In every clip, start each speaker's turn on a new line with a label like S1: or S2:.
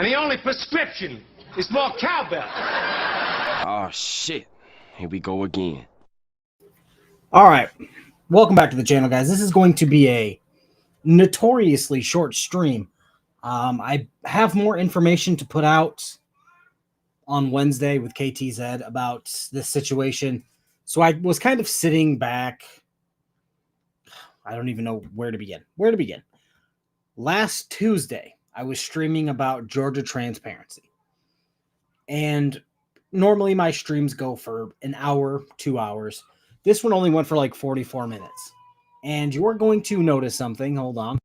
S1: And the only prescription is more cowbell.
S2: Oh, shit. Here we go again.
S3: All right. Welcome back to the channel, guys. This is going to be a notoriously short stream. I have more information to put out on Wednesday with KTZ about this situation. So I was kind of sitting back. I don't even know where to begin. Last Tuesday, I was streaming about Georgia transparency. And normally my streams go for an hour, 2 hours. This one only went for like 44 minutes. And you're going to notice something. Hold on.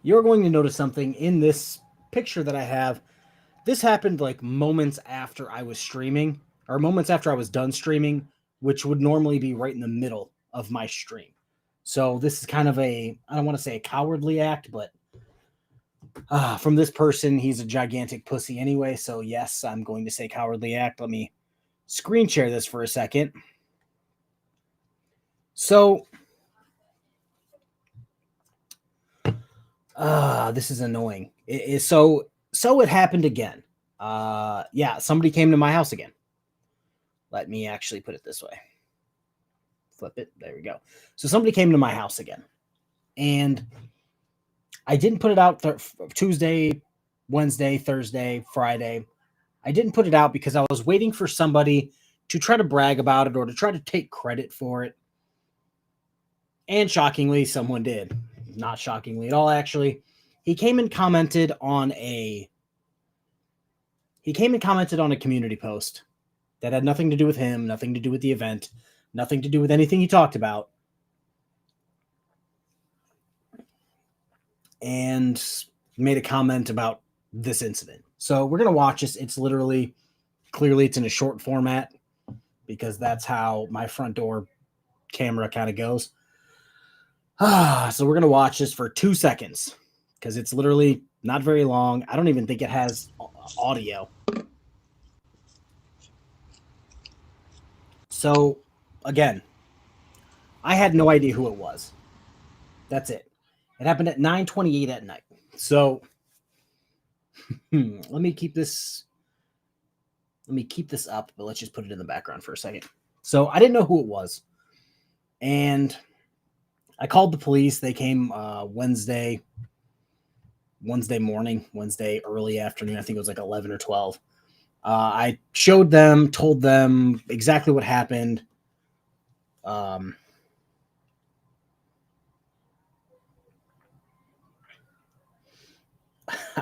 S3: You're going to notice something in this picture that I have. This happened like moments after I was streaming, or moments after I was done streaming, which would normally be right in the middle of my stream. So this is kind of a, I don't want to say a cowardly act, but from this person, he's a gigantic pussy anyway. So yes, I'm going to say cowardly act. Let me screen share this for a second. So, this is annoying. So it happened again. Yeah, somebody came to my house again. Let me actually put it this way. Flip it. There we go. So somebody came to my house again. And I didn't put it out Tuesday, Wednesday, Thursday, Friday. I didn't put it out because I was waiting for somebody to try to brag about it or to try to take credit for it. And shockingly, someone did. Not shockingly at all, actually. He came and commented on a community post that had nothing to do with him, nothing to do with the event, nothing to do with anything he talked about. And made a comment about this incident. So we're going to watch this. It's literally, clearly it's in a short format because that's how my front door camera kind of goes. So we're going to watch this for 2 seconds because it's literally not very long. I don't even think it has audio. So again, I had no idea who it was. That's it. It happened at 9:28 at night. So let me keep this up, but let's just put it in the background for a second. So I didn't know who it was. And I called the police. They came Wednesday morning, Wednesday early afternoon. I think it was like 11 or 12. I showed them, told them exactly what happened.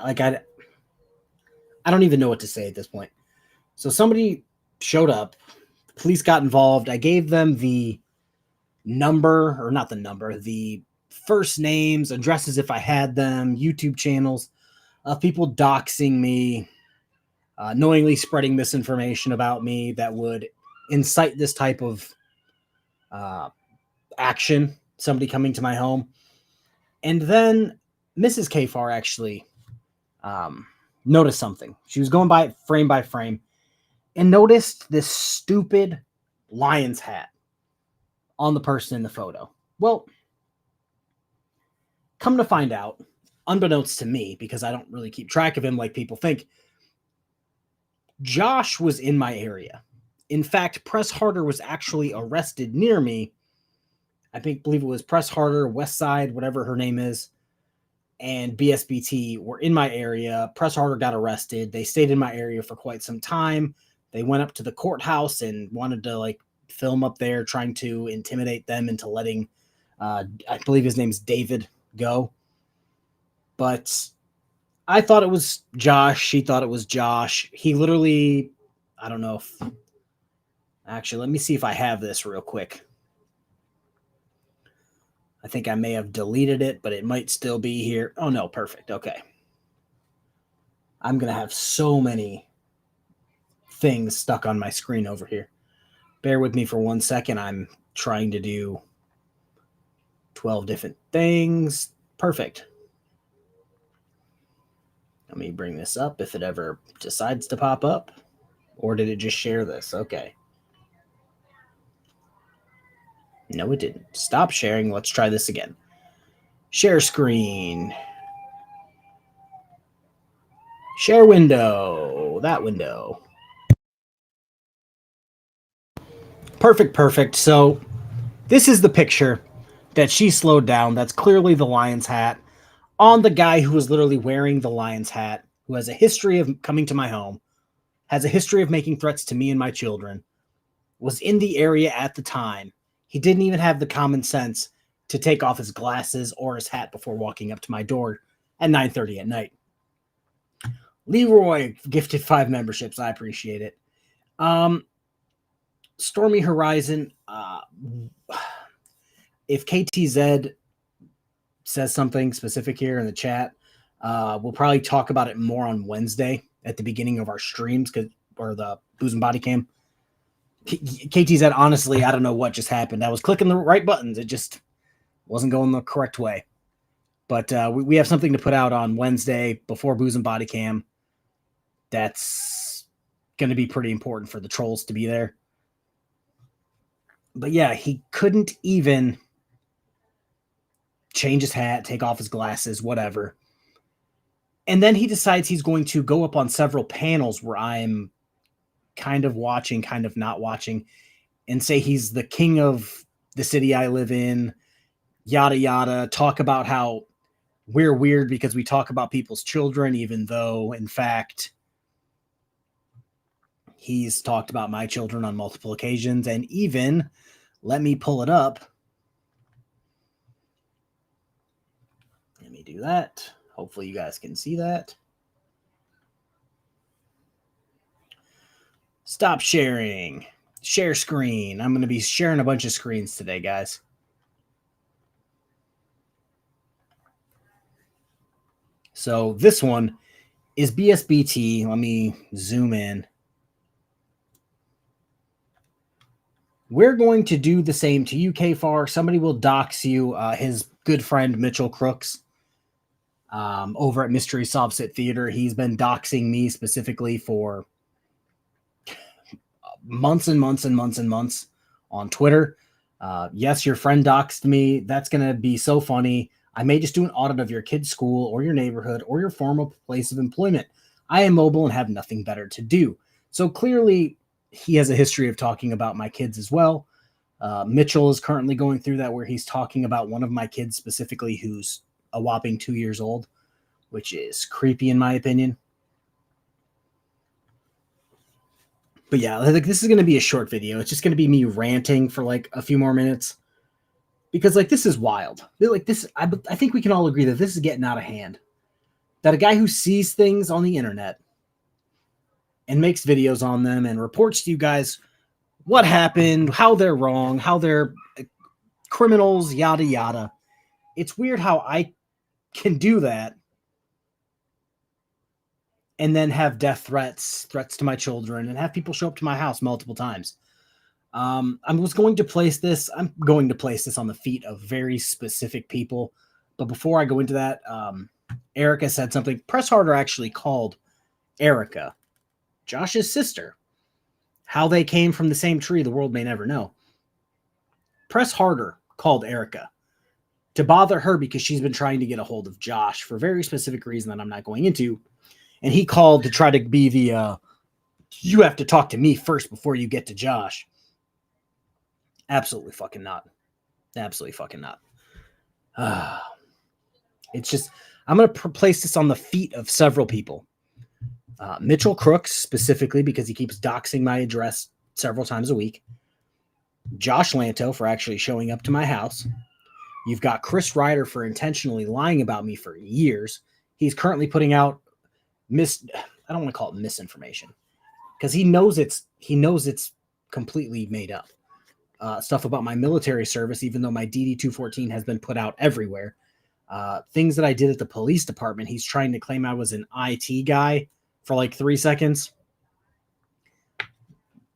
S3: Like I don't even know what to say at this point. So somebody showed up. Police got involved. I gave them the number, or not the number, the first names, addresses if I had them, YouTube channels of people doxing me, knowingly spreading misinformation about me that would incite this type of action, somebody coming to my home. And then Mrs. Kfar actually noticed something. She was going by frame and noticed this stupid lion's hat on the person in the photo. Well, come to find out, unbeknownst to me, because I don't really keep track of him like people think, Josh was in my area. In fact, Press Harder was actually arrested near me. I believe it was Press Harder, West Side, whatever her name is, and BSBT were in my area. Press Harder got arrested. They stayed in my area for quite some time. They went up to the courthouse and wanted to like film up there, trying to intimidate them into letting, I believe his name's David, go. But I thought it was Josh. She thought it was Josh. He literally, I don't know if, actually, let me see if I have this real quick. I think I may have deleted it, but it might still be here. Oh, no, perfect. Okay. I'm going to have so many things stuck on my screen over here. Bear with me for 1 second. I'm trying to do 12 different things. Perfect. Let me bring this up if it ever decides to pop up. Or did it just share this? Okay. No, it didn't. Stop sharing. Let's try this again. Share screen. Share window. That window. Perfect. So this is the picture that she slowed down. That's clearly the lion's hat on the guy who was literally wearing the lion's hat, who has a history of coming to my home, has a history of making threats to me and my children, was in the area at the time. He didn't even have the common sense to take off his glasses or his hat before walking up to my door at 9:30 at night. Leroy gifted 5 memberships. I appreciate it. Stormy Horizon. If KTZ says something specific here in the chat, we'll probably talk about it more on Wednesday at the beginning of our streams, or the Booze and Body Cam. KTZ, honestly, I don't know what just happened. I was clicking the right buttons. It just wasn't going the correct way. But we have something to put out on Wednesday before Booze and Body Cam. That's going to be pretty important for the trolls to be there. But yeah, he couldn't even change his hat, take off his glasses, whatever. And then he decides he's going to go up on several panels where I'm kind of watching, kind of not watching, and say he's the king of the city I live in, yada, yada, talk about how we're weird because we talk about people's children, even though, in fact, he's talked about my children on multiple occasions. And even, let me pull it up. Let me do that. Hopefully you guys can see that. Stop sharing. Share screen. I'm going to be sharing a bunch of screens today, guys. So this one is BSBT. Let me zoom in. We're going to do the same to you, KFAR. Somebody will dox you. His good friend, Mitchell Crooks, over at Mystery Solves It Theater. He's been doxing me specifically for months and months and months and months on Twitter. Yes, your friend doxed me. That's going to be so funny. I may just do an audit of your kid's school or your neighborhood or your former place of employment. I am mobile and have nothing better to do. So clearly, he has a history of talking about my kids as well. Mitchell is currently going through that, where he's talking about one of my kids specifically, who's a whopping 2 years old, which is creepy in my opinion. But yeah, like, this is going to be a short video. It's just going to be me ranting for like a few more minutes, because like, this is wild. Like, this, I think we can all agree that this is getting out of hand. That a guy who sees things on the internet and makes videos on them and reports to you guys what happened, how they're wrong, how they're criminals, yada, yada. It's weird how I can do that and then have death threats to my children, and have people show up to my house multiple times. I was going to place this. I'm going to place this on the feet of very specific people. But before I go into that, Erica said something. Press Harder actually called Erica, Josh's sister. How they came from the same tree, the world may never know. Press Harder called Erica to bother her because she's been trying to get a hold of Josh for a very specific reason that I'm not going into. And he called to try to be the, you have to talk to me first before you get to Josh. Absolutely fucking not. Absolutely fucking not. It's just, I'm going to place this on the feet of several people. Mitchell Crooks, specifically, because he keeps doxing my address several times a week. Josh Lanto for actually showing up to my house. You've got Chris Ryder for intentionally lying about me for years. He's currently putting out I don't want to call it misinformation, because he knows it's completely made up. Stuff about my military service, even though my DD-214 has been put out everywhere. Things that I did at the police department. He's trying to claim I was an IT guy for like 3 seconds.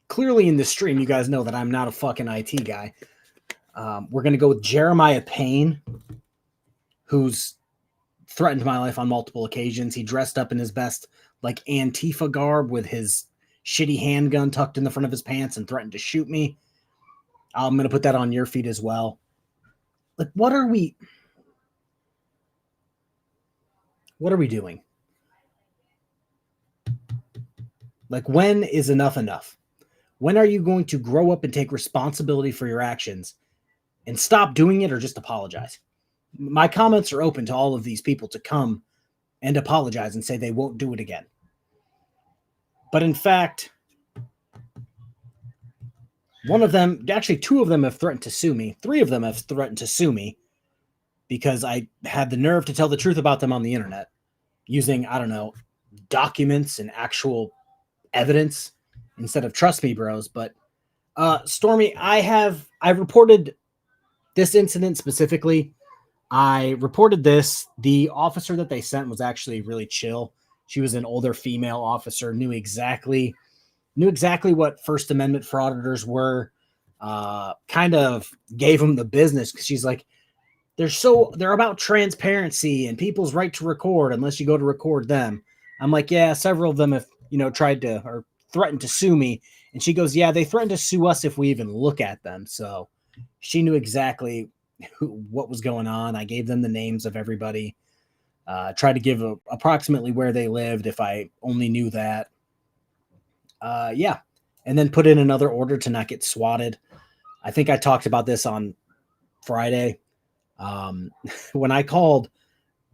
S3: Clearly in this stream, you guys know that I'm not a fucking IT guy. We're going to go with Jeremiah Payne, who's threatened my life on multiple occasions. He dressed up in his best like Antifa garb with his shitty handgun tucked in the front of his pants and threatened to shoot me. I'm going to put that on your feed as well. Like, what are we doing? Like, when is enough enough? When are you going to grow up and take responsibility for your actions and stop doing it or just apologize? My comments are open to all of these people to come and apologize and say they won't do it again. But in fact, one of them, actually two of them have threatened to sue me. Three of them have threatened to sue me because I had the nerve to tell the truth about them on the internet using, I don't know, documents and actual evidence instead of trust me bros. But Stormy, I reported this incident specifically. I reported this. The officer that they sent was actually really chill. She was an older female officer, knew exactly what First Amendment frauditors were. Kind of gave them the business because she's like, they're about transparency and people's right to record unless you go to record them. I'm like, yeah, several of them have, tried to or threatened to sue me. And she goes, yeah, they threatened to sue us if we even look at them. So she knew exactly what was going on. I gave them the names of everybody. Tried to give approximately where they lived if I only knew that. Yeah. And then put in another order to not get swatted. I think I talked about this on Friday. When I called,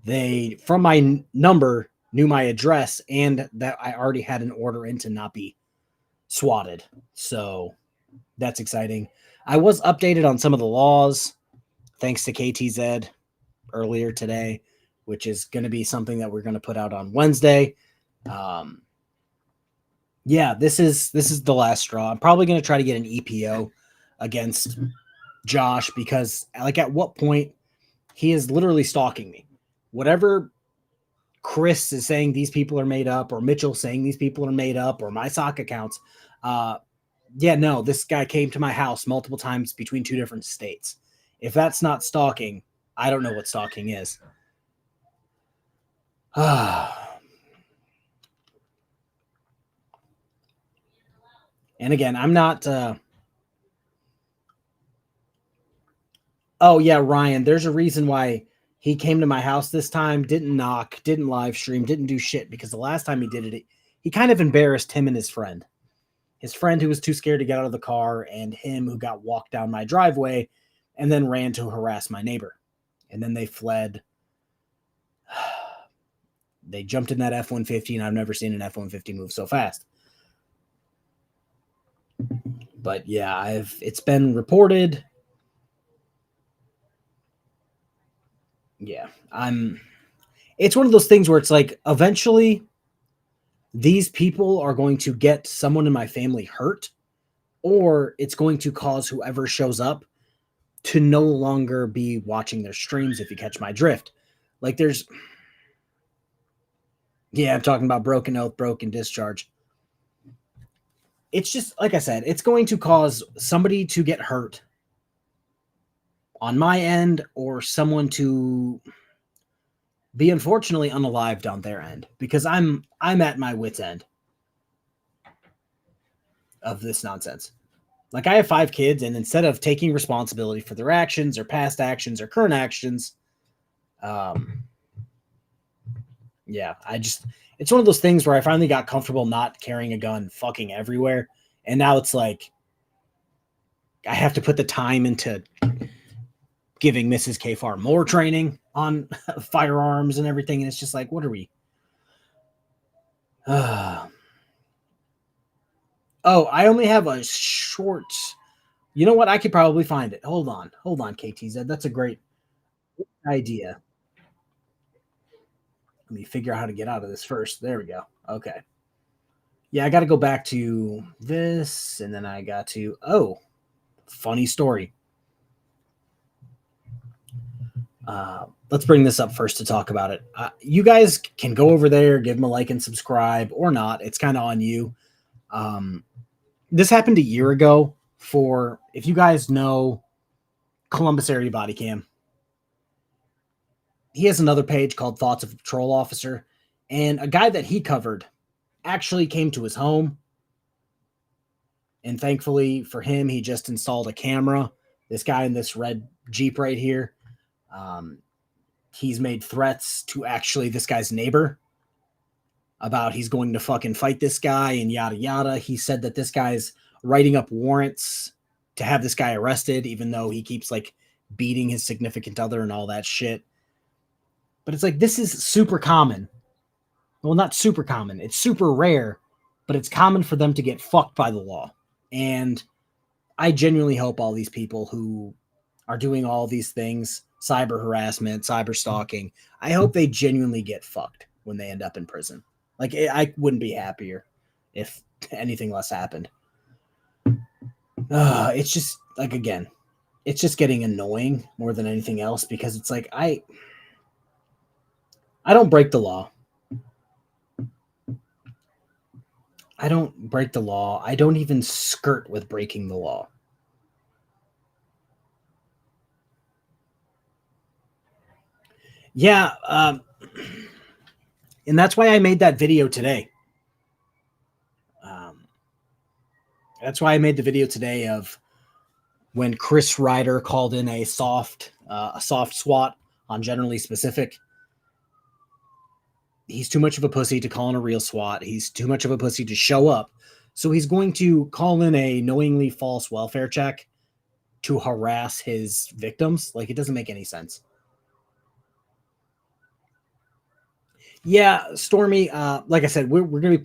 S3: they, from my number, knew my address and that I already had an order in to not be swatted. So that's exciting. I was updated on some of the laws thanks to KTZ earlier today, which is going to be something that we're going to put out on Wednesday. Yeah, this is the last straw. I'm probably going to try to get an EPO against Josh because, like, at what point he is literally stalking me. Whatever Chris is saying these people are made up, or Mitchell saying these people are made up, or my sock accounts. Yeah, no, this guy came to my house multiple times between two different states. If that's not stalking, I don't know what stalking is. And again, I'm not... Oh, yeah, Ryan, there's a reason why he came to my house this time, didn't knock, didn't live stream, didn't do shit, because the last time he did it, he kind of embarrassed him and his friend. His friend who was too scared to get out of the car, and him who got walked down my driveway and then ran to harass my neighbor. And then they fled. They jumped in that F-150, and I've never seen an F-150 move so fast. But yeah, it's been reported. Yeah, it's one of those things where it's like, eventually these people are going to get someone in my family hurt, or it's going to cause whoever shows up to no longer be watching their streams, if you catch my drift. Like, I'm talking about broken oath, broken discharge. It's just, like I said, it's going to cause somebody to get hurt on my end, or someone to be unfortunately unalived on their end, because I'm at my wit's end of this nonsense. Like, I have 5 kids, and instead of taking responsibility for their actions or past actions or current actions, it's one of those things where I finally got comfortable not carrying a gun fucking everywhere. And now it's like, I have to put the time into giving Mrs. K-Far more training on firearms and everything. And it's just like, what are we? Oh, I only have a short. You know what? I could probably find it. Hold on, KTZ. That's a great idea. Let me figure out how to get out of this first. There we go. Okay. Yeah, I got to go back to this, and then I got to... Oh, funny story. Let's bring this up first to talk about it. You guys can go over there, give them a like and subscribe, or not. It's kind of on you. This happened a year ago for, if you guys know, Columbus Area Body Cam. He has another page called Thoughts of a Patrol Officer, and a guy that he covered actually came to his home, and thankfully for him, he just installed a camera. This guy in this red Jeep right here, he's made threats to actually this guy's neighbor, about he's going to fucking fight this guy and yada yada. He said that this guy's writing up warrants to have this guy arrested, even though he keeps like beating his significant other and all that shit. But it's like, this is super common. Well, not super common. It's super rare, but it's common for them to get fucked by the law. And I genuinely hope all these people who are doing all these things, cyber harassment, cyber stalking, I hope they genuinely get fucked when they end up in prison. Like, I wouldn't be happier if anything less happened. It's just, like, again, it's just getting annoying more than anything else, because it's like, I don't break the law. I don't break the law. I don't even skirt with breaking the law. Yeah, and that's why I made that video today. That's why I made the video today of when Chris Ryder called in a soft SWAT on Generally Specific. He's too much of a pussy to call in a real SWAT. He's too much of a pussy to show up. So he's going to call in a knowingly false welfare check to harass his victims. Like, it doesn't make any sense. Yeah, Stormy, like I said, we're going to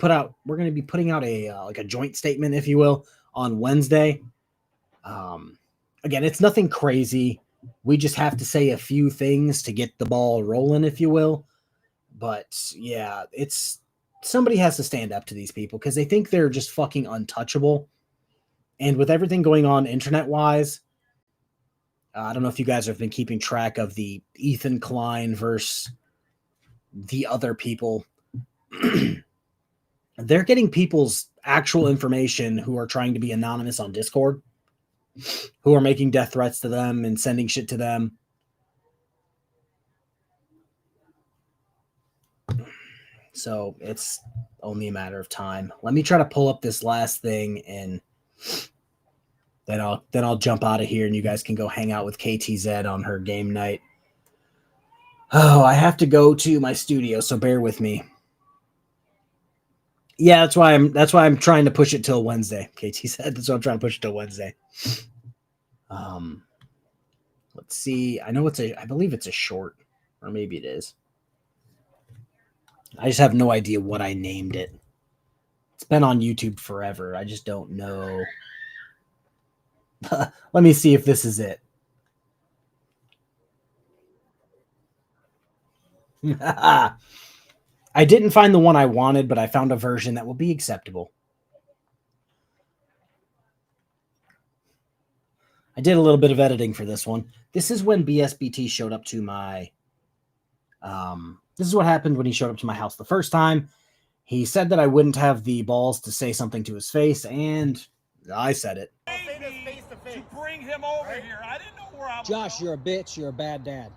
S3: be putting out a like a joint statement, if you will, on Wednesday. Again, it's nothing crazy. We just have to say a few things to get the ball rolling, if you will. But yeah, somebody has to stand up to these people because they think they're just fucking untouchable. And with everything going on internet-wise, I don't know if you guys have been keeping track of the Ethan Klein versus the other people. They're getting people's actual information who are trying to be anonymous on Discord, who are making death threats to them and sending shit to them. So it's only a matter of time. Let me try to pull up this last thing, and then I'll jump out of here, and you guys can go hang out with KTZ on her game night. Oh, I have to go to my studio, so bear with me. Yeah, that's why I'm trying to push it till Wednesday. KT said that's why I'm trying to push it till Wednesday. Let's see. I believe it's a short, or maybe it is. I just have no idea what I named it. It's been on YouTube forever. I just don't know. Let me see if this is it. I didn't find the one I wanted, but I found a version that will be acceptable. I did a little bit of editing for this one. This is when BSBT showed up to my... this is what happened when he showed up to my house the first time. He said that I wouldn't have the balls to say something to his face, and I said it.
S4: To bring him over here. I didn't know where I was.
S3: Josh, you're a bitch. You're a bad dad.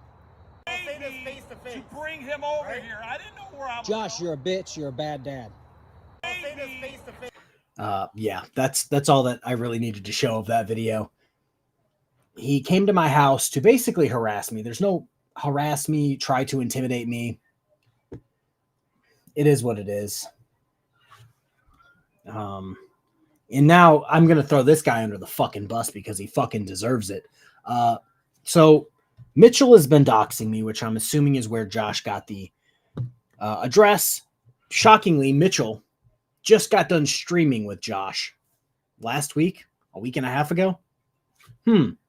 S4: To bring him over here. I didn't know where I was.
S3: Josh, you're a bitch. You're a bad dad. Yeah, that's all that I really needed to show of that video. He came to my house to basically harass me. There's no harass me, try to intimidate me. It is what it is. And now I'm going to throw this guy under the fucking bus because he fucking deserves it. So Mitchell has been doxing me, which I'm assuming is where Josh got the address. Shockingly, Mitchell just got done streaming with Josh last week, a week and a half ago.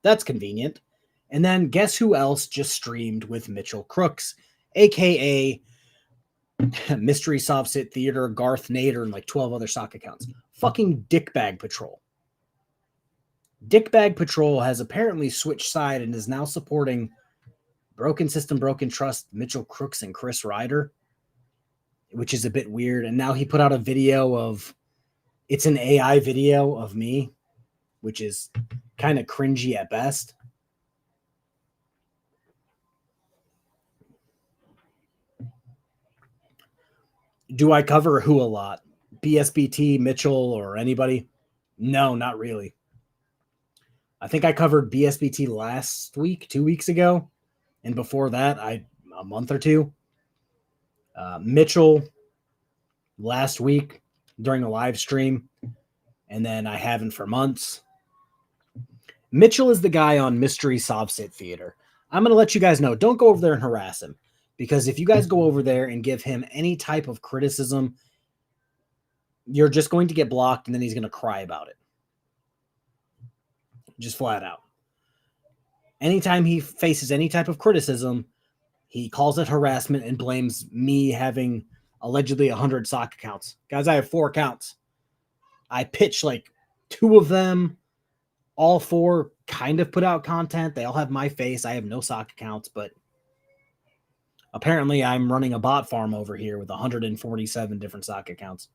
S3: That's convenient. And then guess who else just streamed with Mitchell Crooks, a.k.a. Mystery Sovsit Theater, Garth Nader, and like 12 other sock accounts. Fucking Dickbag Patrol. Dickbag Patrol has apparently switched side and is now supporting Broken System, Broken Trust, Mitchell Crooks, and Chris Ryder, which is a bit weird. And now he put out a video of, it's an AI video of me, which is kind of cringy at best. Do I cover who a lot? BSBT, Mitchell, or anybody? No, not really. I think I covered BSBT last week, 2 weeks ago. And before that, a month or two. Mitchell, last week during a live stream, and then I haven't for months. Mitchell is the guy on Mystery Sovsit Theater. I'm going to let you guys know, don't go over there and harass him, because if you guys go over there and give him any type of criticism, you're just going to get blocked, and then he's going to cry about it. Just flat out. Anytime he faces any type of criticism, he calls it harassment and blames me having allegedly 100 sock accounts. Guys, I have 4 accounts. I pitch like 2 of them. All 4 kind of put out content. They all have my face. I have no sock accounts, but apparently I'm running a bot farm over here with 147 different sock accounts.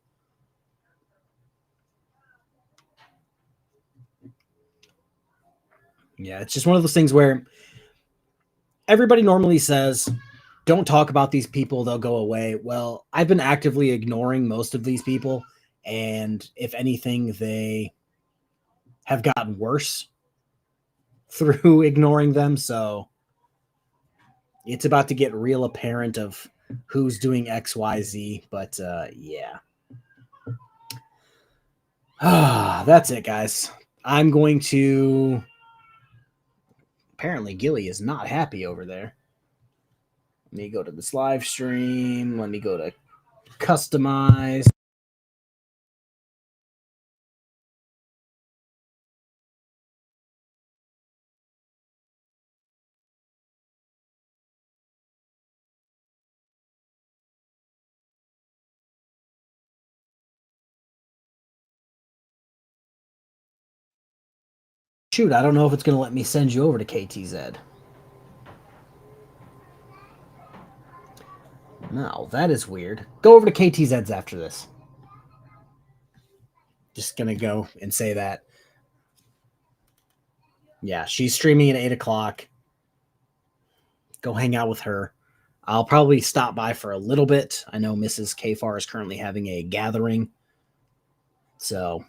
S3: Yeah, it's just one of those things where everybody normally says, don't talk about these people, they'll go away. Well, I've been actively ignoring most of these people, and if anything, they have gotten worse through ignoring them. So it's about to get real apparent of who's doing XYZ. But yeah. That's it, guys. I'm going to... Apparently, Gilly is not happy over there. Let me go to this live stream. Let me go to customize. Shoot, I don't know if it's going to let me send you over to KTZ. No, that is weird. Go over to KTZ's after this. Just going to go and say that. Yeah, she's streaming at 8 o'clock. Go hang out with her. I'll probably stop by for a little bit. I know Mrs. Kfar is currently having a gathering. So,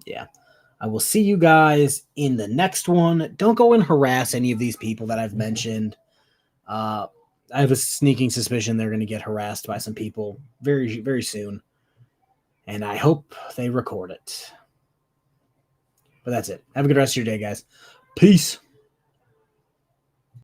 S3: yeah. I will see you guys in the next one. Don't go and harass any of these people that I've mentioned. I have a sneaking suspicion they're going to get harassed by some people very, very soon. And I hope they record it. But that's it. Have a good rest of your day, guys. Peace.